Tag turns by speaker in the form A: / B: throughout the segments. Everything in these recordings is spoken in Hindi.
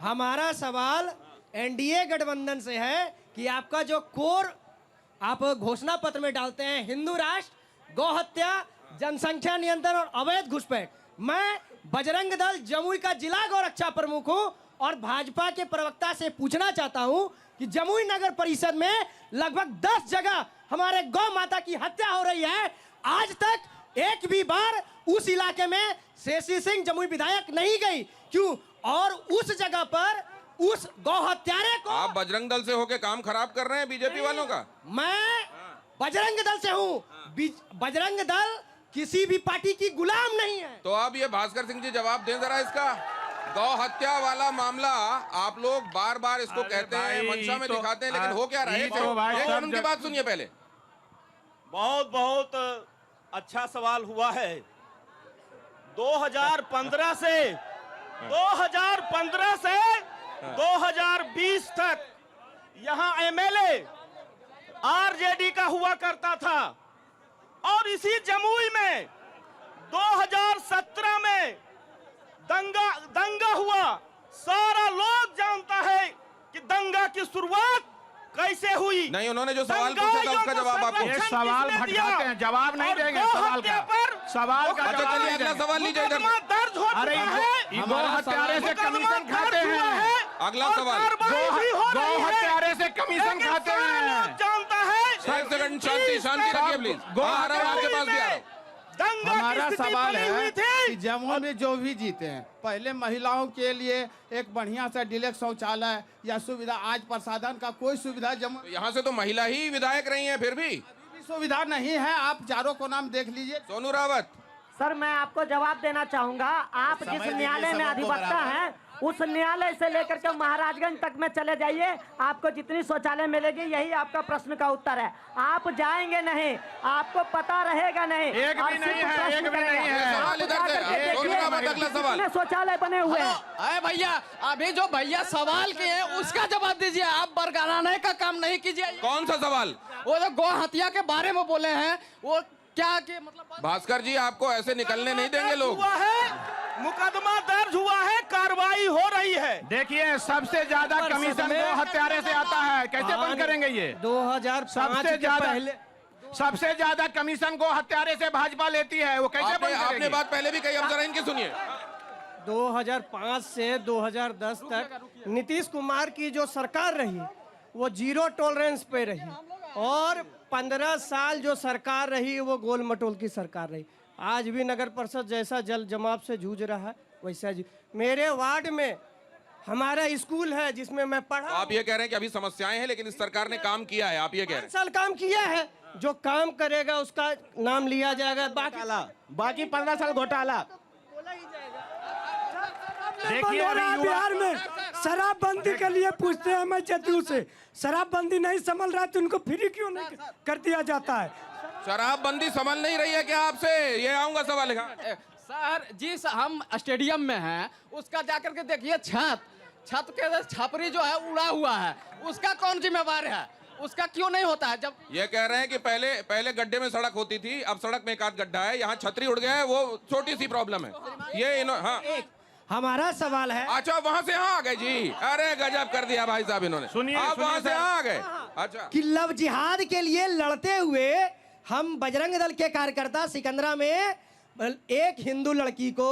A: हमारा सवाल एनडीए गठबंधन से है कि आपका जो कोर आप घोषणा पत्र में डालते हैं हिंदू राष्ट्र, गौ हत्या, जनसंख्या नियंत्रण और अवैध घुसपैठ। मैं बजरंग दल जमुई का जिला गौरक्षा प्रमुख हूं और भाजपा के प्रवक्ता से पूछना चाहता हूं कि जमुई नगर परिषद में लगभग 10 जगह हमारे गौ माता की हत्या हो रही है। आज तक एक भी बार उस इलाके में शेषी सिंह जमुई विधायक नहीं गई, क्यों? और उस जगह पर उस गौ हत्यारे को
B: आप बजरंग दल से होके काम खराब कर रहे हैं बीजेपी वालों का।
A: मैं बजरंग दल से हूं। बजरंग दल किसी भी पार्टी की गुलाम नहीं है।
B: तो अब ये भास्कर सिंह जी जवाब दें जरा इसका। गौ हत्या वाला मामला आप लोग बार बार इसको कहते हैं, मंशा में दिखाते हैं, लेकिन हो क्या रहा है? उनकी बात सुनिए पहले।
C: बहुत बहुत अच्छा सवाल हुआ है। 2015 से 2020 तक यहां एमएलए आरजेडी का हुआ करता था और इसी जमुई में 2017 में दंगा हुआ। सारा लोग जानता है कि दंगा की शुरुआत कैसे हुई।
B: नहीं, उन्होंने जो सवाल पूछा था उसका जवाब आपको।
D: ये सवाल भटकाते हैं, जवाब नहीं देंगे सवाल का। सवाल का
B: अच्छा चलिए अगला सवाल लीजिए इधर।
C: दर्ज हो
D: अरे गौ हत्यारे से कमीशन खाते हैं।
B: अगला सवाल।
D: गौ हत्यारे से कमीशन खाते हैं।
C: जानता है।
B: एक सेकंड शांति रखिए प्लीज। आपके पास भी आ रहा हूं।
E: हमारा सवाल है कि जमुई में जो भी जीते हैं, पहले महिलाओं के लिए एक बढ़िया सा डिलेक्स शौचालय या सुविधा, आज प्रसाधन का कोई सुविधा जमुई।
B: यहाँ से तो महिला ही विधायक रही हैं, फिर भी
E: सुविधा नहीं है। आप चारों को नाम देख लीजिए।
B: सोनू रावत।
F: सर, मैं आपको जवाब देना चाहूंगा। आप जिस न्यायालय में अधिवक्ता हैं, उस न्यायालय से लेकर के महाराजगंज तक में चले जाइए, आपको जितनी शौचालय मिलेगी, यही आपका प्रश्न का उत्तर है। आप जाएंगे नहीं, आपको पता रहेगा नहीं।
D: एक भी नहीं है, एक भी नहीं है।
B: सवाल इधर से। सोनू रावत अगला सवाल।
F: शौचालय बने हुए हैं।
G: अरे भैया, अभी जो भैया सवाल किए हैं उसका जवाब दीजिए। आप बरगलाने का काम नहीं कीजिए।
B: कौन सा सवाल?
G: वो जो गौ हत्या के बारे में बोले हैं, वो क्या कि मतलब
B: भास्कर जी आपको ऐसे निकलने नहीं देंगे लोग।
C: हुआ है, मुकदमा दर्ज हुआ है, कार्रवाई हो रही है।
D: देखिए, सबसे ज्यादा कमीशन गौ हत्यारे से आता है। कैसे बंद करेंगे ये?
A: 2005 के पहले
D: सबसे ज्यादा कमीशन गौ हत्यारे से भाजपा लेती है। वो कैसे बंद करेगी?
B: आपने बात पहले भी कही, अब जरा इनकी सुनिए।
A: 2005 से 2010 तक नीतीश कुमार की जो सरकार रही वो जीरो टॉलरेंस पे रही, और 15 साल जो सरकार रही वो गोल मटोल की सरकार रही। आज भी नगर परिषद जैसा जल जमाव से जूझ रहा है वैसा मेरे वार्ड में हमारा स्कूल है जिसमें मैं पढ़ा।
B: आप ये कह रहे हैं कि अभी समस्याएं हैं, लेकिन इस सरकार ने काम किया है, आप ये कह रहे हैं।
A: 5 साल काम किया है, जो काम करेगा उसका नाम लिया जाएगा।
E: बाकी 15 साल घोटाला।
D: देखिए,
H: बिहार में शराबबंदी के लिए पूछते हैं। मैं जदयू से, शराबबंदी नहीं संभल रहा तो उनको फ्री क्यों नहीं कर दिया जाता है?
B: शराबबंदी संभल नहीं रही है क्या आपसे? ये आऊंगा सवाल।
G: सर जी, हम स्टेडियम में हैं, उसका जाकर के देखिए, छत के छपरी जो है उड़ा हुआ है, उसका कौन जिम्मेवार है? उसका क्यों नहीं होता है? जब
B: ये कह रहे हैं कि पहले गड्ढे में सड़क होती थी, अब सड़क में एक आध गड्ढा है, यहाँ छतरी उड़ गया है, वो छोटी सी प्रॉब्लम है। ये हाँ,
A: हमारा सवाल है।
B: अच्छा वहां से यहाँ आ गए जी। अरे गजब कर दिया भाई साहब इन्होंने।
D: सुनिए,
B: आप वहां से यहाँ आ गए। अच्छा,
A: कि लव जिहाद के लिए लड़ते हुए हम बजरंग दल के कार्यकर्ता सिकंदरा में एक हिंदू लड़की को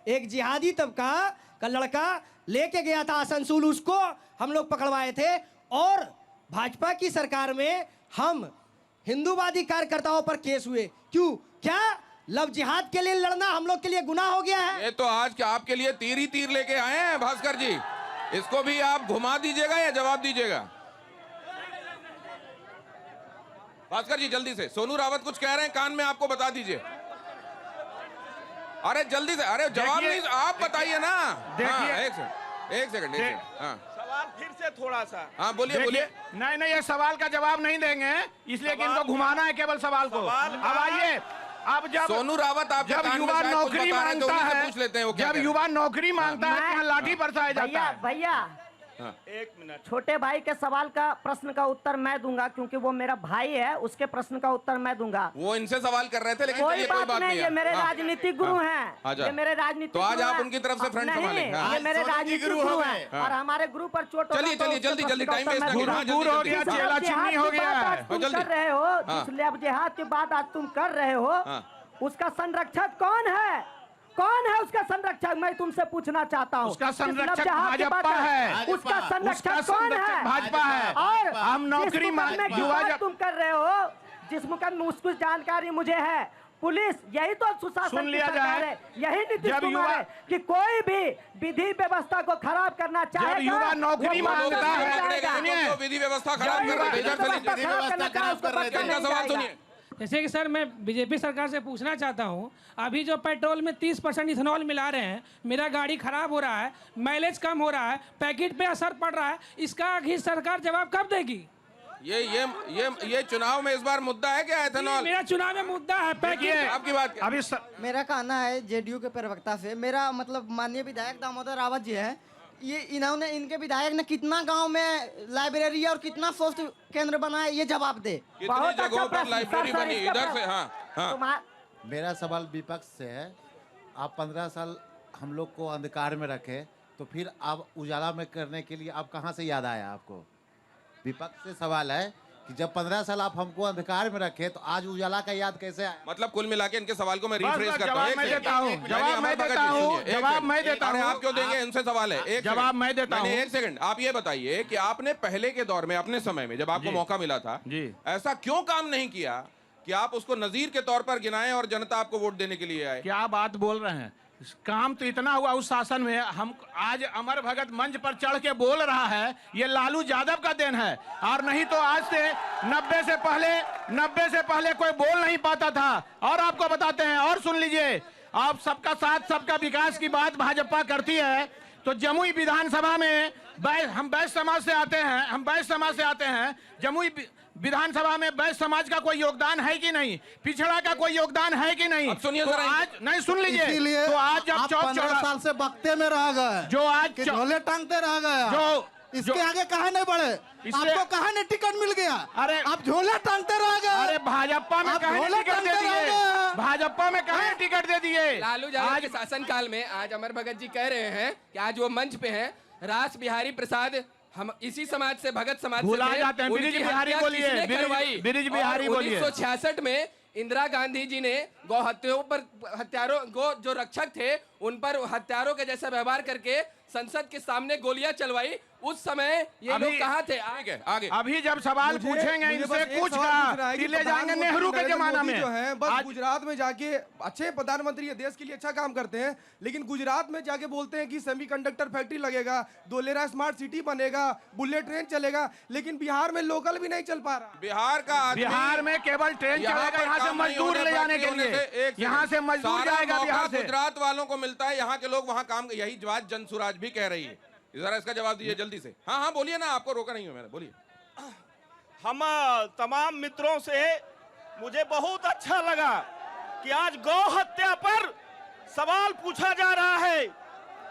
A: एक जिहादी तबका का लड़का लेके गया था आसनसोल, उसको हम लोग पकड़वाए थे। और भाजपा की सरकार में हम हिंदूवादी कार्यकर्ताओं पर केस हुए। क्यों? क्या लव जिहाद के लिए लड़ना हम लोग के लिए गुनाह हो गया है?
B: ये तो आज के आपके लिए तीर ही तीर लेके आए हैं भास्कर जी। इसको भी आप घुमा दीजिएगा या जवाब दीजिएगा? भास्कर जी जल्दी से। सोनू रावत कुछ कह रहे हैं कान में, आपको बता दीजिए। अरे जल्दी से, अरे जवाब नहीं, आप बताइए ना।
D: देखिए,
B: एक सेकंड। हाँ,
C: सवाल फिर से थोड़ा सा।
B: हाँ बोलिए।
D: नहीं, ये सवाल का जवाब नहीं देंगे, इसलिए कि इनको घुमाना है केवल सवाल को। अब आइए, अब जब
B: सोनू रावत आप
D: जब युवा नौकरी मांगता है,
B: पूछ लेते हैं वो
D: जब युवा नौकरी मांगता है, यहाँ लाठी बरसाया जाता है।
F: भैया
C: एक मिनट।
F: छोटे भाई के सवाल का प्रश्न का उत्तर मैं दूंगा, क्योंकि वो मेरा भाई है, उसके प्रश्न का उत्तर मैं दूंगा।
B: वो इनसे सवाल कर रहे थे, लेकिन
F: कोई
B: चलिए कोई
F: बात नहीं,
B: है।
F: ये मेरे
B: हाँ,
F: राजनीतिक गुरु
B: हाँ,
F: हैं,
B: आजा।
F: ये मेरे राजनीतिक
B: तो आज
F: गुरु
B: आप
F: हैं।
B: उनकी तरफ से फ्रंट
F: नहीं,
B: संभालें। हाँ।
F: ये मेरे राजनीतिक गुरु हैं,
B: हाँ।
F: और हमारे गुरु पर चोट होगा
B: चलिए,
F: तो
B: चलिए,
F: उसके
B: जल्दी,
F: प्रश्न
B: जल्दी,
F: का
B: टाइम
F: उत्तर
B: वेस्ट
F: मैं
B: ना
F: दूंगा।
B: कीजिए।
D: दूर हो गया,
F: जिस
D: चेला
F: अब
D: चिन्नी हो
F: जिहाद की
D: गया
F: बात
D: है।
F: आज तुम
B: जल्दी।
F: कर रहे हो,
B: हाँ।
F: जिस अब जिहाद की बात आज तुम कर रहे हो,
B: हाँ।
F: उसका संरक्षक कौन है? कौन है उसका संरक्षक? मैं तुमसे पूछना चाहता हूँ।
D: उसका
F: जिस लब
D: संरक्षक
F: जिहाद की बात
D: भाजपा
F: कर-
D: है।
F: उसका संरक्षक कौन है?
D: भाजपा है।
F: और
D: हम नौकरी
F: जिस मुकदमे की
D: युवा
F: बात तुम कर रहे हो, जिस मुकदमे उसकी जानकारी मुझे है, पुलिस यही तो सुशासन
D: सुन
F: की
D: लिया
F: सरकार
D: जाए।
F: है, यही नीतीश
D: जब
F: कुमार
D: युवा-
F: है कि कोई भी विधि व्यवस्था को खराब करना चाहेगा,
D: युवा नौकरी
F: वो
D: मांगता
F: पकड़ा
D: है,
F: जाएगा।
D: सुनिए।
B: तो विधि व्यवस्था खराब
F: जो
B: कर रहे
F: युवा
B: थे, इधर से
F: व्यवस्था
B: लीजिए।
F: खराब करना चाहे, उसको पकड़ा
B: इनका
F: नहीं
B: सवाल
F: जाएगा।
B: सुनिए।
H: जैसे कि सर मैं बीजेपी सरकार से पूछना चाहता हूं, अभी जो पेट्रोल में 30% इथेनॉल मिला रहे हैं, मेरा गाड़ी खराब हो रहा है, माइलेज कम हो रहा है, पैकेट पे असर पड़ रहा है, इसका आखिर सरकार जवाब कब देगी?
B: ये चुनाव में इस बार मुद्दा है क्या एथेनॉल?
H: मेरा चुनाव में मुद्दा है पैकेट।
B: आपकी बात क्या?
D: अभी
I: मेरा कहना है जेडीयू के प्रवक्ता से, मेरा मतलब माननीय विधायक दामोदर रावत जी है, ये इनके विधायक ने कितना गांव में लाइब्रेरी और कितना स्वास्थ्य केंद्र बनाया, ये जवाब दे।
B: कितनी
F: बहुत अच्छा
B: जगहों पर
F: प्रश्न,
B: लाइब्रेरी
F: सर,
B: बनी?
F: इसका
B: इधर से
F: प्रश्न-
B: हाँ हाँ।
F: तुम्हारा
J: मेरा सवाल विपक्ष से है। आप 15 साल हम लोग को अंधकार में रखे, तो फिर आप उजाला में करने के लिए आप कहाँ से याद आया आपको? विपक्ष से सवाल है कि जब 15 साल आप हमको अंधकार में रखे, तो आज उजाला का याद कैसे आया?
B: मतलब कुल मिला के इनके सवाल को मैं
D: बस,
B: रिफ्रेश
D: बस,
B: करता
D: जवाब
B: हूँ।
D: मैं देता हूँ, जवाब मैं देता हूँ, जवाब मैं देता हूँ।
B: आप क्यों देंगे? इनसे सवाल है। एक
D: जवाब
B: सेकंड।
D: मैं देता
B: नहीं,
D: हूँ।
B: एक सेकंड। आप ये बताइए कि आपने पहले के दौर में, अपने समय में, जब आपको
D: जी।
B: मौका मिला था,
D: जी।
B: ऐसा क्यों काम नहीं किया कि आप उसको नजीर के तौर पर गिनाएं और जनता आपको वोट देने के लिए आए?
D: क्या बात बोल रहे हैं? काम तो इतना हुआ उस शासन में। हम आज अमर भगत मंच पर चढ़ के बोल रहा है, ये लालू यादव का देन है, और नहीं तो आज से 90 से पहले कोई बोल नहीं पाता था। और आपको बताते हैं, और सुन लीजिए, आप सबका साथ सबका विकास की बात भाजपा करती है, तो जमुई विधानसभा में हम बैस समाज से आते हैं, जमुई विधानसभा में बैस समाज का कोई योगदान है कि नहीं? पिछड़ा का कोई योगदान है कि नहीं?
B: अब सुनिए
D: तो
B: जरा।
D: आज नहीं, सुन लीजिए,
J: इसीलिए
D: तो आज जब
J: आप
D: चौक
J: 15
D: चौड़ा
J: साल से बक्ते में रह गए,
D: जो आज
J: कि झोले टांगते रह गए, इसके आगे कहाँ नहीं बढ़े? आपको कहाँ नहीं टिकट मिल गया?
D: अरे
J: आप झोले टांगते रह गए।
D: अरे भाजपा में
J: आप
D: कहीं
J: झोले
D: टिकट दे
J: टांगते रह
D: दिए,
J: गए।
D: भाजपा में कहीं टिकट दे दिए।
K: लालू यादव के शासनकाल में आज अमर भगत जी कह रहे हैं कि आज वो मंच पे हैं, रास बिहारी प्रसाद हम इसी समाज से, भगत समाज
D: भुला
K: से थे।
D: जाते हैं।
K: उनकी
D: ब्रिज बिहारी
K: हत्या
D: बोलिए,
K: किसने
D: ब्रिज-
K: करवाई?
D: ब्रिज बिहारी
K: और
D: बोलिए।
K: 1966 में इंदिरा गांधी जी ने गौ हत्याओं पर, हत्यारों गो जो रक्षक थे उन पर हत्यारों के जैसा व्यवहार करके संसद के सामने गोलियां चलवाई। उस समय ये लोग कहाँ थे?
B: आगे
D: अभी जब सवाल पूछेंगे इनसे कुछ का ले जाएंगे नेहरू के जमाना में।
L: जो है बस
D: आज
L: गुजरात में जाके अच्छे प्रधानमंत्री है, देश के लिए अच्छा काम करते हैं, लेकिन गुजरात में जाके बोलते हैं कि सेमीकंडक्टर फैक्ट्री लगेगा, धोलेरा स्मार्ट सिटी बनेगा, बुलेट ट्रेन चलेगा, लेकिन बिहार में लोकल भी नहीं चल पा रहा।
D: बिहार में केवल ट्रेन चलेगा, यहाँ से मजदूर ले जाने के लिए, यहाँ से मजदूर जाएगा बिहार से।
B: गुजरात वालों को मिलता है, यहाँ के लोग वहाँ काम, यही बात जनसुराज भी कह रही है। जरा इसका जवाब दीजिए जल्दी से। हाँ हाँ बोलिए ना, आपको रोका नहीं हूं मैंने, बोलिए।
C: हम तमाम मित्रों से मुझे बहुत अच्छा लगा कि आज गौ हत्या पर सवाल पूछा जा रहा है।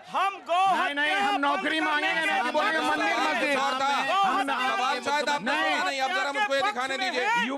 C: हम गौ
D: नहीं, हम नौकरी मांगेंगे नहीं कि बोलेंगे मंदिर मस्जिद।
B: सवाल शायद आप नहीं, अब जरा मुझको ये दिखाने दीजिए।